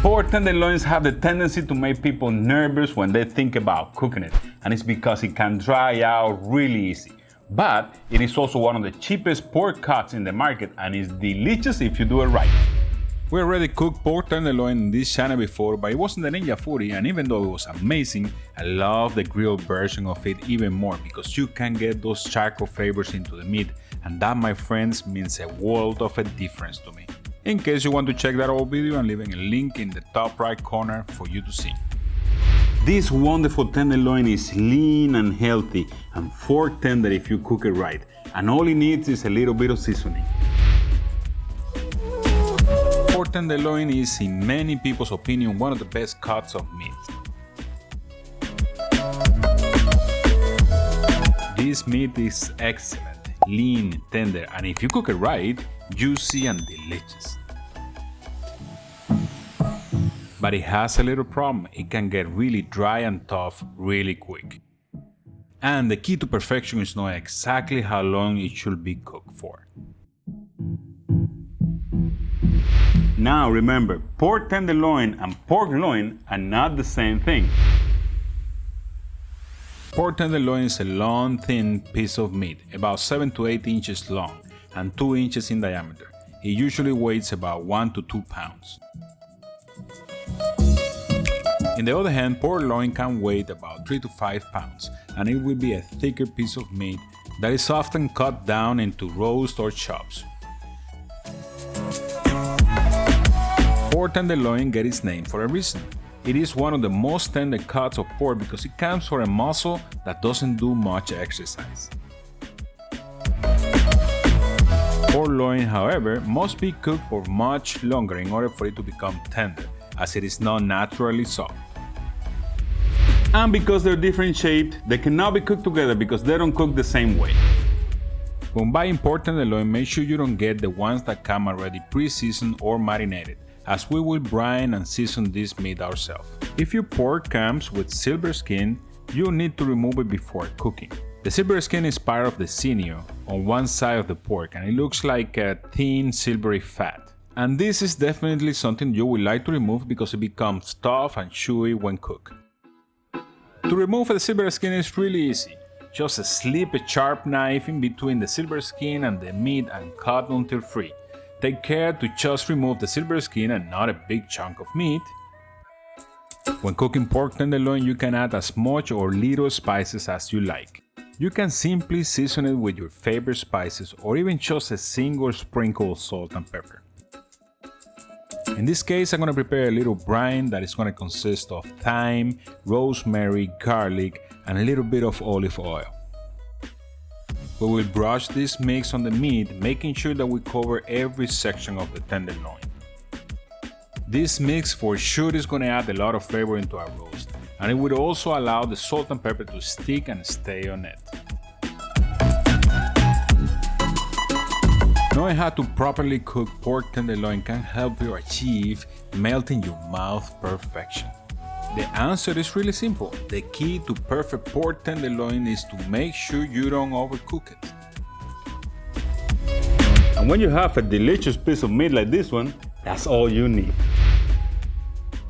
Pork tenderloins have the tendency to make people nervous when they think about cooking it, and it's because it can dry out really easy. But it is also one of the cheapest pork cuts in the market and is delicious if you do it right. We already cooked pork tenderloin in this channel before, but it wasn't the Ninja 40, and even though it was amazing, I love the grilled version of it even more because you can get those charcoal flavors into the meat, and that, my friends, means a world of a difference to me. In case you want to check that old video, I'm leaving a link in the top right corner for you to see. This wonderful tenderloin is lean and healthy and fork tender if you cook it right, and all it needs is a little bit of seasoning. Pork tenderloin is, in many people's opinion, one of the best cuts of meat. This meat is excellent, lean, tender, and if you cook it right, juicy and delicious. But it has a little problem. It can get really dry and tough really quick. And the key to perfection is knowing exactly how long it should be cooked for. Now remember, pork tenderloin and pork loin are not the same thing. Pork tenderloin is a long, thin piece of meat, about 7 to 8 inches long and 2 inches in diameter. It usually weighs about 1 to 2 pounds. On the other hand, pork loin can weigh about 3 to 5 pounds, and it will be a thicker piece of meat that is often cut down into roast or chops. Pork tenderloin gets its name for a reason. It is one of the most tender cuts of pork because it comes from a muscle that doesn't do much exercise. Pork loin, however, must be cooked for much longer in order for it to become tender, as it is not naturally soft. And because they're different shaped, they cannot be cooked together because they don't cook the same way. When buying pork tenderloin, make sure you don't get the ones that come already pre-seasoned or marinated, as we will brine and season this meat ourselves. If your pork comes with silver skin, you'll need to remove it before cooking. The silver skin is part of the sinew on one side of the pork, and it looks like a thin silvery fat. And this is definitely something you would like to remove because it becomes tough and chewy when cooked. To remove the silver skin is really easy. Just slip a sharp knife in between the silver skin and the meat and cut until free. Take care to just remove the silver skin and not a big chunk of meat. When cooking pork tenderloin, you can add as much or little spices as you like. You can simply season it with your favorite spices or even just a single sprinkle of salt and pepper. In this case, I'm going to prepare a little brine that is going to consist of thyme, rosemary, garlic, and a little bit of olive oil. We will brush this mix on the meat, making sure that we cover every section of the tenderloin. This mix for sure is going to add a lot of flavor into our roast, and it will also allow the salt and pepper to stick and stay on it. Knowing how to properly cook pork tenderloin can help you achieve melt in your mouth perfection. The answer is really simple. The key to perfect pork tenderloin is to make sure you don't overcook it. And when you have a delicious piece of meat like this one, that's all you need.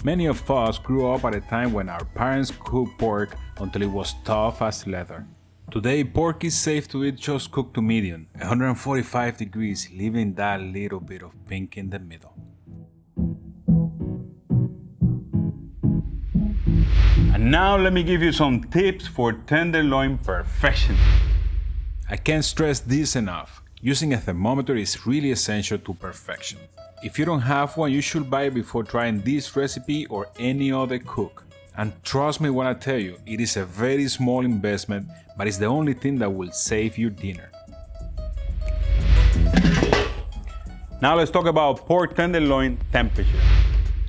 Many of us grew up at a time when our parents cooked pork until it was tough as leather. Today, pork is safe to eat just cooked to medium, 145 degrees, leaving that little bit of pink in the middle. And now let me give you some tips for tenderloin perfection. I can't stress this enough. Using a thermometer is really essential to perfection. If you don't have one, you should buy it before trying this recipe or any other cook. And trust me when I tell you, it is a very small investment, but it's the only thing that will save your dinner. Now let's talk about pork tenderloin temperature.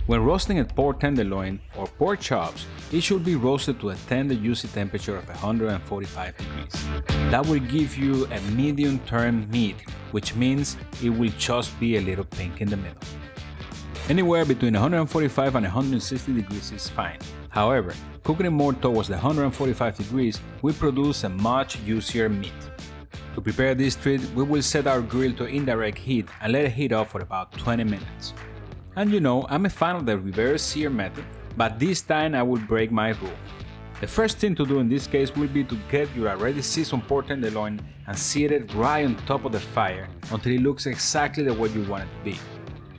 When roasting a pork tenderloin or pork chops, it should be roasted to a tender juicy temperature of 145 degrees. That will give you a medium turned meat, which means it will just be a little pink in the middle. Anywhere between 145 and 160 degrees is fine. However, cooking it more towards the 145 degrees will produce a much juicier meat. To prepare this treat, we will set our grill to indirect heat and let it heat up for about 20 minutes. And you know, I'm a fan of the reverse sear method, but this time I will break my rule. The first thing to do in this case will be to get your already seasoned pork tenderloin and sear it right on top of the fire until it looks exactly the way you want it to be.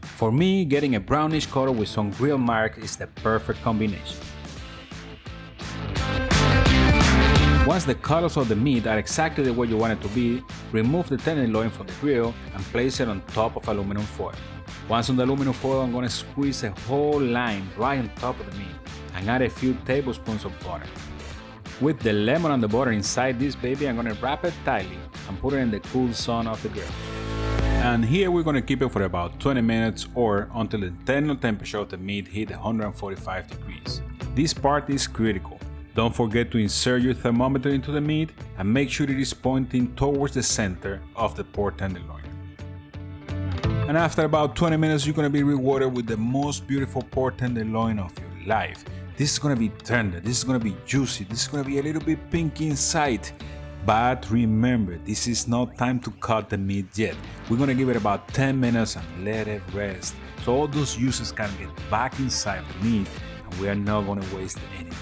For me, getting a brownish color with some grill mark is the perfect combination. Once the colors of the meat are exactly the way you want it to be, remove the tenderloin from the grill and place it on top of aluminum foil. Once on the aluminum foil, I'm going to squeeze a whole line right on top of the meat and add a few tablespoons of butter. With the lemon and the butter inside this baby, I'm going to wrap it tightly and put it in the cool sun of the grill. And here we're going to keep it for about 20 minutes or until the internal temperature of the meat hit 145 degrees. This part is critical. Don't forget to insert your thermometer into the meat and make sure it is pointing towards the center of the pork tenderloin. And after about 20 minutes, you're going to be rewarded with the most beautiful pork tenderloin of your life. This is going to be tender, this is going to be juicy, this is going to be a little bit pink inside. But remember, this is not time to cut the meat yet. We're going to give it about 10 minutes and let it rest, so all those juices can get back inside the meat and we are not going to waste anything.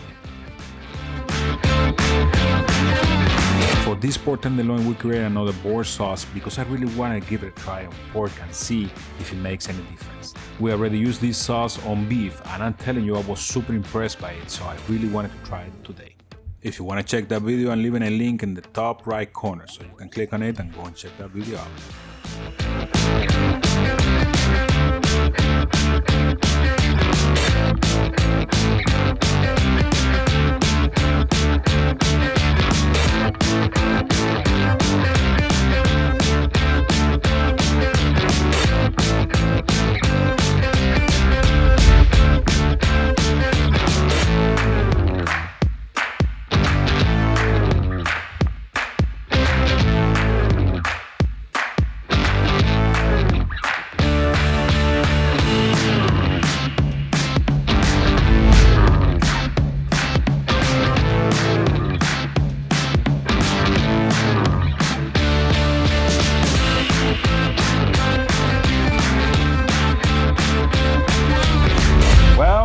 For this pork tenderloin, we create another board sauce because I really want to give it a try on pork and see if it makes any difference. We already used this sauce on beef and I'm telling you I was super impressed by it, so I really wanted to try it today. If you want to check that video, I'm leaving a link in the top right corner so you can click on it and go and check that video out.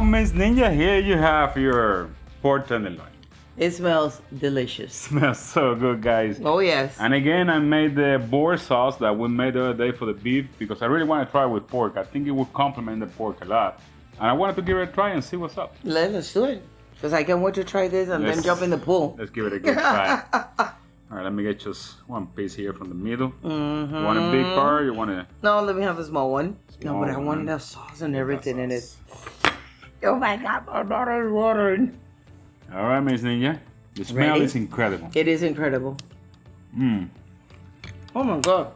Miss Ninja, here you have your pork tenderloin. It smells delicious. Smells so good, guys. Oh, yes. And again, I made the boar sauce that we made the other day for the beef because I really want to try it with pork. I think it would complement the pork a lot. And I wanted to give it a try and see what's up. Let's do it. Because I can't wait to try this and then jump in the pool. Let's give it a good try. All right, let me get just one piece here from the middle. Mm-hmm. You want a big part? You want a... No, let me have a small one. No, but I want the sauce and everything in it. Oh my God, my daughter is watering. All right, Miss Ninja. The smell is incredible. It is incredible. Oh my God.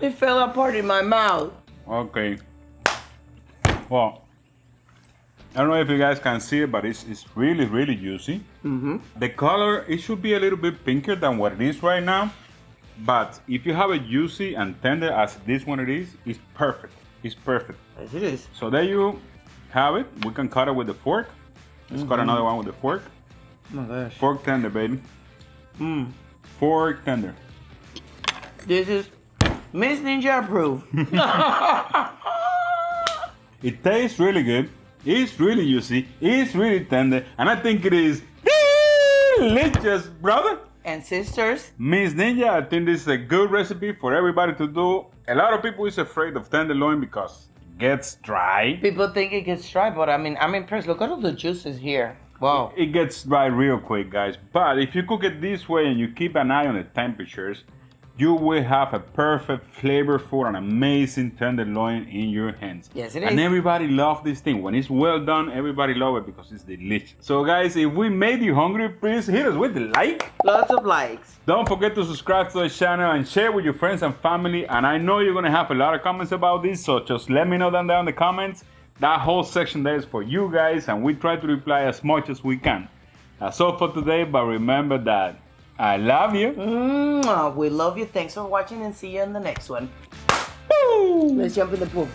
It fell apart in my mouth. Okay. Well, I don't know if you guys can see it, but it's really, really juicy. Mm-hmm. The color, it should be a little bit pinker than what it is right now. But if you have it juicy and tender as this one it is, it's perfect. It's perfect. Yes, it is. So there you have it. We can cut it with the fork. Let's cut another one with the fork. Oh my gosh. Fork tender, baby. Fork tender. This is Miss Ninja approved. It tastes really good. It's really juicy. It's really tender. And I think it is delicious, brother. And sisters. Miss Ninja, I think this is a good recipe for everybody to do. A lot of people is afraid of tenderloin because it gets dry. People think it gets dry, but I mean, I'm impressed. Look at all the juices here. Wow. It gets dry real quick, guys. But if you cook it this way and you keep an eye on the temperatures, you will have a perfect, flavorful, and amazing tenderloin in your hands. Yes, it is. And everybody loves this thing. When it's well done, everybody loves it because it's delicious. So, guys, if we made you hungry, please hit us with the like. Lots of likes. Don't forget to subscribe to the channel and share with your friends and family. And I know you're going to have a lot of comments about this, so just let me know down there in the comments. That whole section there is for you guys, and we try to reply as much as we can. That's all for today, but remember that I love you. We love you. Thanks for watching and see you in the next one. Woo! Let's jump in the pool.